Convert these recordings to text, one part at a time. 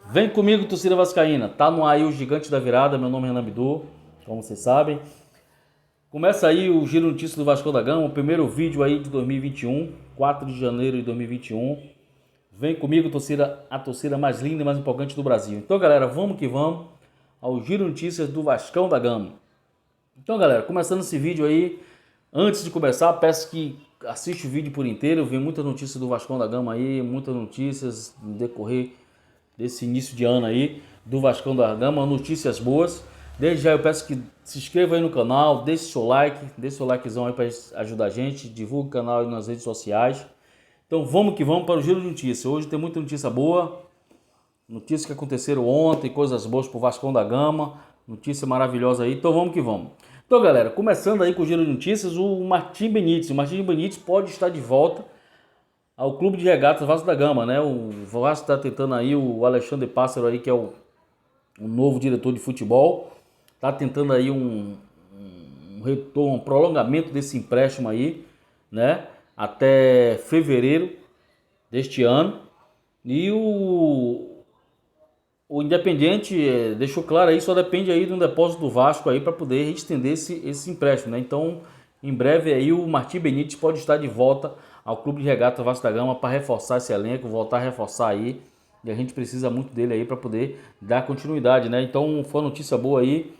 Vem comigo, torcida vascaína. Tá no ar aí o Gigante da Virada. Meu nome é Renan Bidu, como vocês sabem. Começa aí o Giro Notícias do Vasco da Gama, o primeiro vídeo aí de 2021, 4 de janeiro de 2021. Vem comigo, torcida, a torcida mais linda e mais empolgante do Brasil. Então, galera, vamos que vamos ao Giro Notícias do Vascão da Gama. Então, galera, começando esse vídeo aí, antes de começar, peço que assiste o vídeo por inteiro. Eu vi muitas notícias do Vascão da Gama aí, muitas notícias no decorrer desse início de ano aí do Vascão da Gama, notícias boas. Desde já eu peço que se inscreva aí no canal, deixe seu likezão aí para ajudar a gente, divulgue o canal aí nas redes sociais. Então vamos que vamos para o Giro de Notícias. Hoje tem muita notícia boa, notícias que aconteceram ontem, coisas boas pro Vascão da Gama, notícia maravilhosa aí, então vamos que vamos. Então, galera, começando aí com o Giro de Notícias, o Martim Benítez. O Martim Benítez pode estar de volta ao Clube de Regatas Vasco da Gama, né? O Vasco está tentando aí, o Alexandre Pássaro aí, que é o novo diretor de futebol, está tentando aí um retorno, um prolongamento desse empréstimo aí, né? Até fevereiro deste ano. E o Independiente deixou claro aí, só depende aí de um depósito do Vasco aí para poder estender esse empréstimo, né? Então, em breve aí o Martim Benítez pode estar de volta ao Clube de Regatas Vasco da Gama para reforçar esse elenco, voltar a reforçar aí. E a gente precisa muito dele aí para poder dar continuidade, né? Então, foi uma notícia boa aí,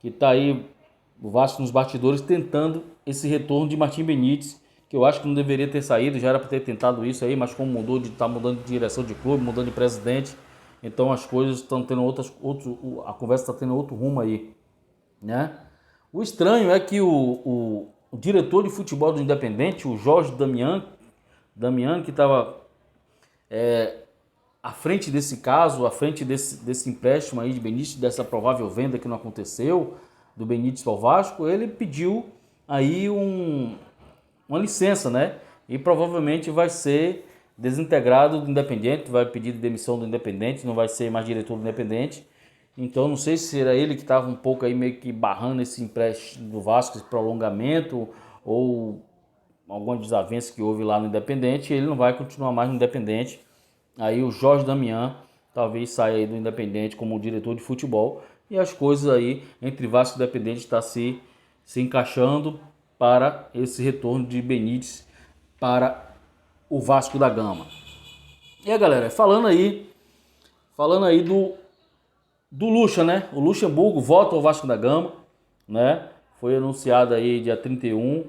que tá aí o Vasco nos bastidores tentando esse retorno de Martim Benítez, que eu acho que não deveria ter saído, já era para ter tentado isso aí, mas como tá mudando de direção de clube, mudando de presidente, então as coisas estão tendo a conversa está tendo outro rumo aí, né? O estranho é que o diretor de futebol do Independente, o Jorge Damian que estava à frente desse caso, à frente desse empréstimo aí de Benítez, dessa provável venda que não aconteceu, do Benítez ao Vasco, ele pediu aí uma licença, né? E provavelmente vai ser desintegrado do Independente, vai pedir demissão do Independente, não vai ser mais diretor do Independente. Então não sei se era ele que estava um pouco aí meio que barrando esse empréstimo do Vasco, esse prolongamento, ou alguma desavença que houve lá no Independente, ele não vai continuar mais no Independente. Aí o Jorge Damian talvez saia aí do Independente como diretor de futebol, e as coisas aí entre Vasco e Independente está se encaixando para esse retorno de Benítez para o Vasco da Gama. E aí, galera, falando aí do Lucha, né? O Luxemburgo volta ao Vasco da Gama, né? Foi anunciado aí dia 31,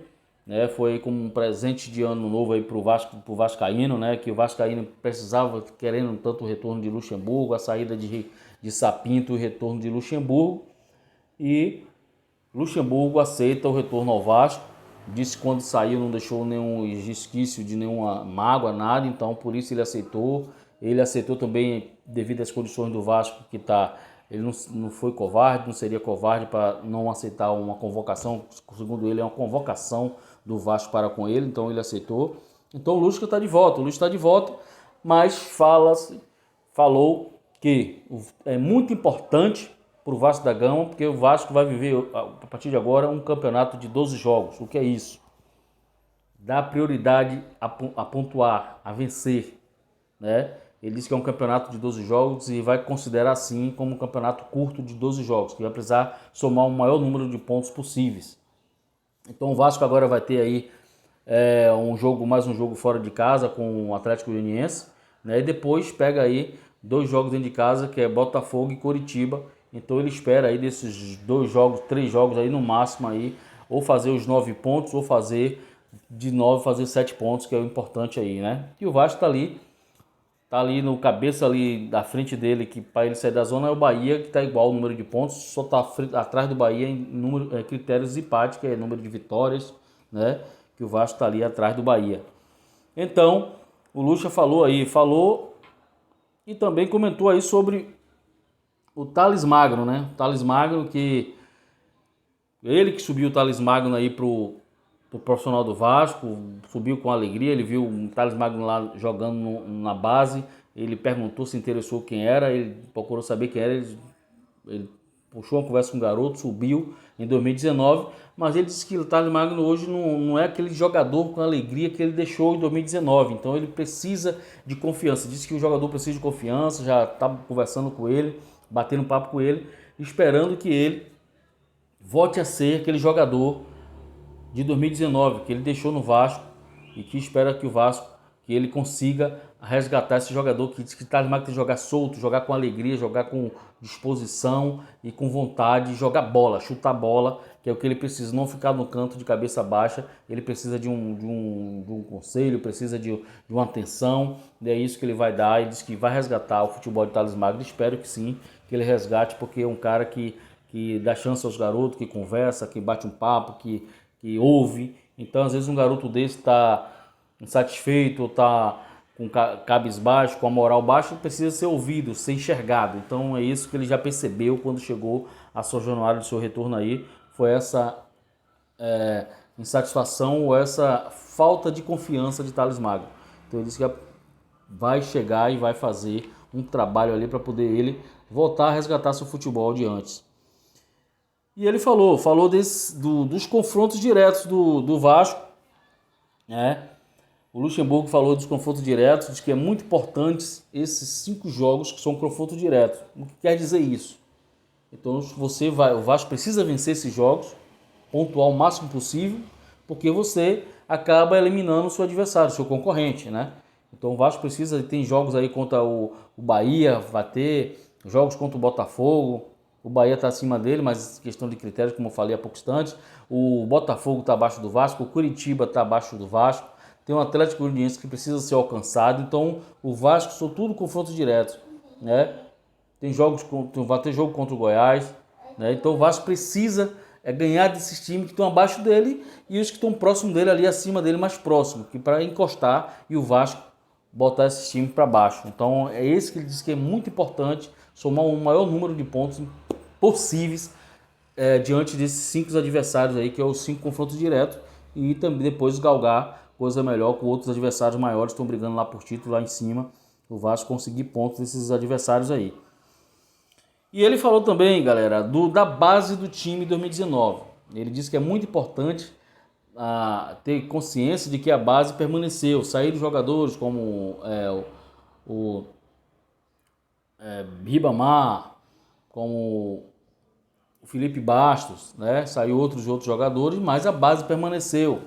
né? Foi como um presente de ano novo aí pro Vasco, pro vascaíno, né? Que o vascaíno precisava, querendo tanto o retorno de Luxemburgo, a saída de Sapinto e o retorno de Luxemburgo. E Luxemburgo aceita o retorno ao Vasco. Disse que quando saiu não deixou nenhum resquício de nenhuma mágoa, nada, então por isso ele aceitou. Ele aceitou também devido às condições do Vasco que está. Ele não foi covarde, não seria covarde para não aceitar uma convocação. Segundo ele, é uma convocação do Vasco para com ele, então ele aceitou. Então o Lucha está de volta, mas falou que é muito importante para o Vasco da Gama, porque o Vasco vai viver, a partir de agora, um campeonato de 12 jogos. O que é isso? Dá prioridade a pontuar, a vencer, né? Ele disse que é um campeonato de 12 jogos e vai considerar assim como um campeonato curto de 12 jogos, que vai precisar somar o maior número de pontos possíveis. Então o Vasco agora vai ter aí mais um jogo fora de casa com o Atlético Goianiense, né? E depois pega aí 2 jogos dentro de casa, que é Botafogo e Coritiba. Então ele espera aí desses 2 jogos, 3 jogos aí no máximo aí, ou fazer os 9 pontos, ou fazer de 9 fazer 7 pontos, que é o importante aí, né? E o Vasco tá ali no cabeça ali da frente dele, que para ele sair da zona é o Bahia, que tá igual o número de pontos, só tá atrás do Bahia em critérios de empate, que é número de vitórias, né? Que o Vasco tá ali atrás do Bahia. Então, o Lucha falou e também comentou aí sobre o Thales Magno, né? O Thales Magno, que ele que subiu o Thales Magno aí pro profissional do Vasco, subiu com alegria, ele viu o Thales Magno lá jogando na base, ele perguntou, se interessou quem era, ele procurou saber quem era, ele puxou uma conversa com o garoto, subiu em 2019, mas ele disse que o Thales Magno hoje não é aquele jogador com alegria que ele deixou em 2019, então ele precisa de confiança. Disse que o jogador precisa de confiança, já estava conversando com ele, batendo um papo com ele, esperando que ele volte a ser aquele jogador de 2019 que ele deixou no Vasco e que espera que o Vasco, que ele consiga resgatar esse jogador que diz que Thales Magno tem que jogar solto, jogar com alegria, jogar com disposição e com vontade, jogar bola, chutar bola, que é o que ele precisa, não ficar no canto de cabeça baixa. Ele precisa de um conselho, precisa de uma atenção, e é isso que ele vai dar. Ele diz que vai resgatar o futebol de Thales Magno, espero que sim, que ele resgate, porque é um cara que dá chance aos garotos, que conversa, que bate um papo, que ouve. Então, às vezes, um garoto desse está insatisfeito ou está com cabisbaixo, com a moral baixa, ele precisa ser ouvido, ser enxergado. Então, é isso que ele já percebeu quando chegou a São Januário, do seu retorno aí, foi essa insatisfação ou essa falta de confiança de Thales Magno. Então, ele disse que vai chegar e vai fazer um trabalho ali para poder ele voltar a resgatar seu futebol de antes. E ele falou dos confrontos diretos do Vasco, né? O Luxemburgo falou dos confrontos diretos, diz que é muito importante esses 5 jogos que são confrontos diretos. O que quer dizer isso? Então o Vasco precisa vencer esses jogos, pontuar o máximo possível, porque você acaba eliminando o seu adversário, o seu concorrente, né? Então o Vasco precisa, tem jogos aí contra o Bahia, vai ter jogos contra o Botafogo. O Bahia está acima dele, mas questão de critérios, como eu falei há pouco instante. O Botafogo está abaixo do Vasco, o Curitiba está abaixo do Vasco. Tem o Atlético Goianiense que precisa ser alcançado. Então, o Vasco são tudo confrontos diretos, né? Vai ter jogo contra o Goiás, né? Então, o Vasco precisa ganhar desses times que estão abaixo dele e os que estão próximo dele, ali acima dele, mais próximo, que para encostar e o Vasco botar esses times para baixo. Então, é esse que ele diz que é muito importante, somar um maior número de pontos possíveis diante desses 5 adversários aí, que é os 5 confrontos diretos, e também depois galgar coisa melhor com outros adversários maiores que estão brigando lá por título, lá em cima, o Vasco conseguir pontos desses adversários aí. E ele falou também, galera, da base do time 2019. Ele disse que é muito importante ter consciência de que a base permaneceu, saíram jogadores como o Ribamar, como o Felipe Bastos, né? Saiu outros jogadores, mas a base permaneceu.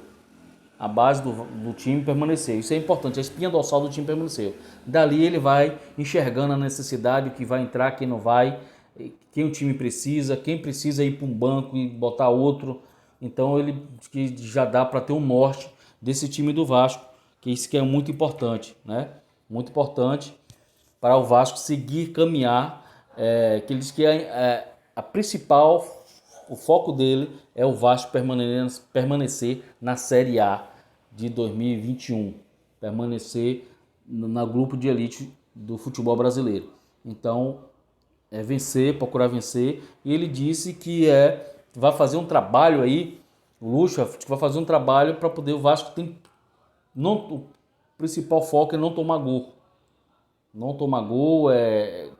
A base do time permaneceu. Isso é importante, a espinha dorsal do time permaneceu. Dali ele vai enxergando a necessidade, o que vai entrar, quem não vai, quem o time precisa, quem precisa ir para um banco e botar outro. Então ele que já dá para ter um norte desse time do Vasco, que isso que é muito importante, né? Muito importante para o Vasco seguir caminhar, que ele diz que a principal, o foco dele é o Vasco permanecer na Série A de 2021, permanecer no grupo de elite do futebol brasileiro. Então, procurar vencer, e ele disse que vai fazer um trabalho aí, o Lucha vai fazer um trabalho para poder o Vasco o principal foco é não tomar gol. Não tomar gol,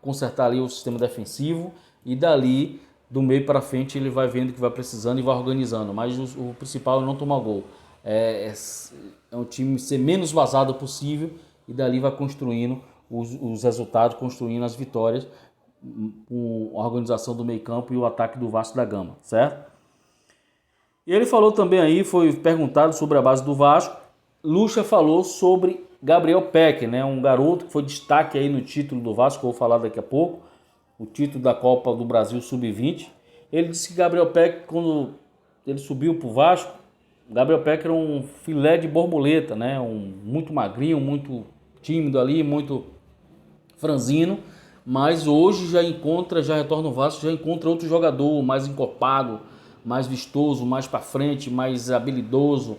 consertar ali o sistema defensivo, e dali, do meio para frente, ele vai vendo o que vai precisando e vai organizando. Mas o principal é não tomar gol. É um time ser menos vazado possível, e dali vai construindo os resultados, construindo as vitórias, com a organização do meio campo e o ataque do Vasco da Gama, certo? E ele falou também aí, foi perguntado sobre a base do Vasco. Lucha falou sobre Gabriel Peck, né? Um garoto que foi destaque aí no título do Vasco, que eu vou falar daqui a pouco, o título da Copa do Brasil Sub-20. Ele disse que Gabriel Peck, quando ele subiu para o Vasco, Gabriel Peck era um filé de borboleta, né? Muito magrinho, muito tímido ali, muito franzino, mas hoje já retorna ao Vasco, já encontra outro jogador mais encorpado, mais vistoso, mais para frente, mais habilidoso,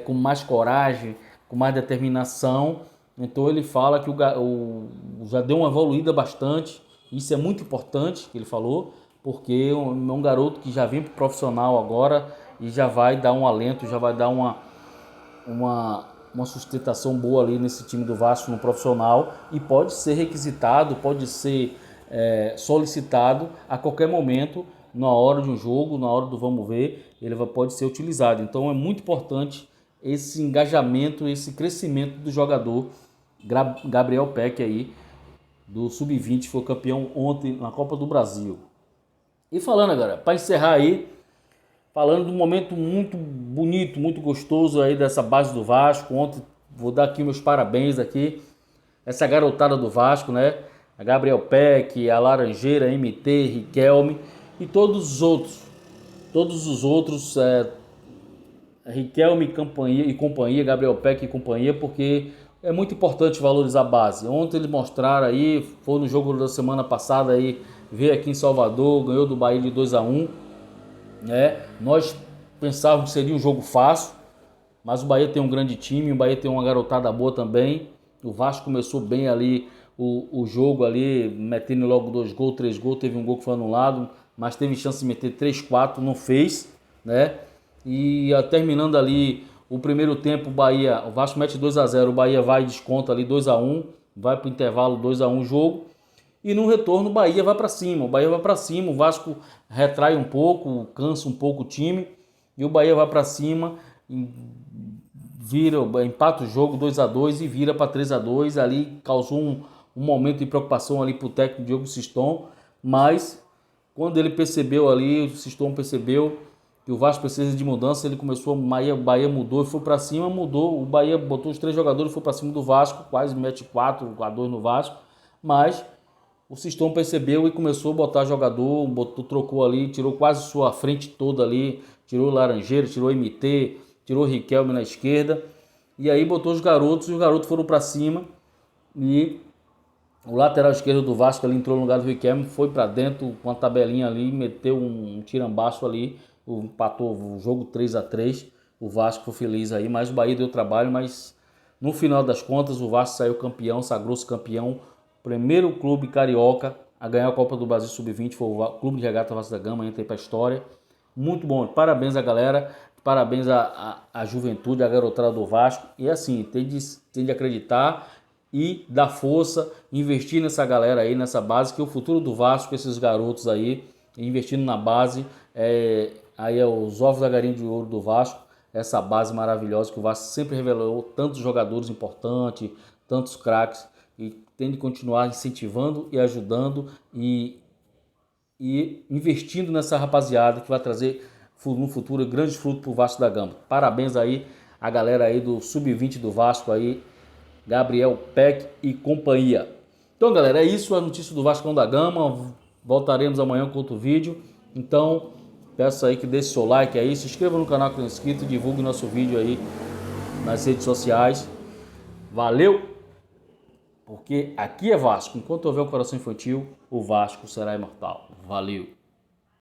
com mais coragem, com mais determinação. Então ele fala que já deu uma evoluída bastante. Isso é muito importante, que ele falou, porque é um garoto que já vem para o profissional agora e já vai dar um alento, já vai dar uma sustentação boa ali nesse time do Vasco no profissional, e pode ser requisitado, pode ser solicitado a qualquer momento, na hora de um jogo, na hora do vamos ver, ele pode ser utilizado. Então é muito importante esse engajamento, esse crescimento do jogador Gabriel Peck aí, do Sub-20, foi campeão ontem na Copa do Brasil. E falando agora, para encerrar aí, falando de um momento muito bonito, muito gostoso aí dessa base do Vasco. Ontem, vou dar aqui meus parabéns aqui, essa garotada do Vasco, né? A Gabriel Peck, a Laranjeira, MT, Riquelme e todos os outros, Riquelme e companhia, Gabriel Peck e companhia, porque é muito importante valorizar a base. Ontem eles mostraram aí, foi no jogo da semana passada aí, veio aqui em Salvador, ganhou do Bahia de 2-1, né? Nós pensávamos que seria um jogo fácil, mas o Bahia tem um grande time, o Bahia tem uma garotada boa também. O Vasco começou bem ali o jogo ali, metendo logo 2 gols, 3 gols, teve um gol que foi anulado, mas teve chance de meter 3, 4, não fez, né? E terminando ali o primeiro tempo, o Vasco mete 2-0, o Bahia vai e desconta ali 2-1, vai para o intervalo 2-1 o jogo. E no retorno o Bahia vai para cima, o Vasco retrai um pouco, cansa um pouco o time, e o Bahia vai para cima, empata o jogo 2-2 e vira para 3-2, ali causou um momento de preocupação ali para o técnico Diogo Siston, mas quando ele percebeu ali, o Siston percebeu que o Vasco precisa de mudança, ele começou, o Bahia mudou e foi para cima, o Bahia botou os 3 jogadores e foi para cima do Vasco, quase mete 4-2 no Vasco, mas o Siston percebeu e começou a botar jogador, trocou ali, tirou quase sua frente toda ali, tirou Laranjeira, tirou MT, tirou Riquelme na esquerda, e aí botou os garotos foram para cima, e o lateral esquerdo do Vasco ali entrou no lugar do Riquelme, foi para dentro com a tabelinha ali, meteu um tirambaço ali, empatou o jogo 3-3, o Vasco foi feliz aí, mas o Bahia deu trabalho, mas no final das contas o Vasco saiu campeão, sagrou-se campeão, primeiro clube carioca a ganhar a Copa do Brasil Sub-20, foi o Clube de Regata Vasco da Gama, entra aí para a história. Muito bom, parabéns a galera, parabéns à juventude, à garotada do Vasco. E assim, tem de acreditar e dar força, investir nessa galera aí, nessa base, que é o futuro do Vasco, esses garotos aí, investindo na base, aí é os ovos da galinha de ouro do Vasco, essa base maravilhosa que o Vasco sempre revelou, tantos jogadores importantes, tantos craques, e tem de continuar incentivando e ajudando e investindo nessa rapaziada que vai trazer no futuro grandes frutos para o Vasco da Gama. Parabéns aí a galera aí do Sub-20 do Vasco aí, Gabriel Peck e companhia. Então galera, é isso, a notícia do Vascão da Gama, voltaremos amanhã com outro vídeo, então peço aí que deixe seu like aí, se inscreva no canal que não é inscrito, divulgue nosso vídeo aí nas redes sociais. Valeu! Porque aqui é Vasco. Enquanto houver um coração infantil, o Vasco será imortal. Valeu!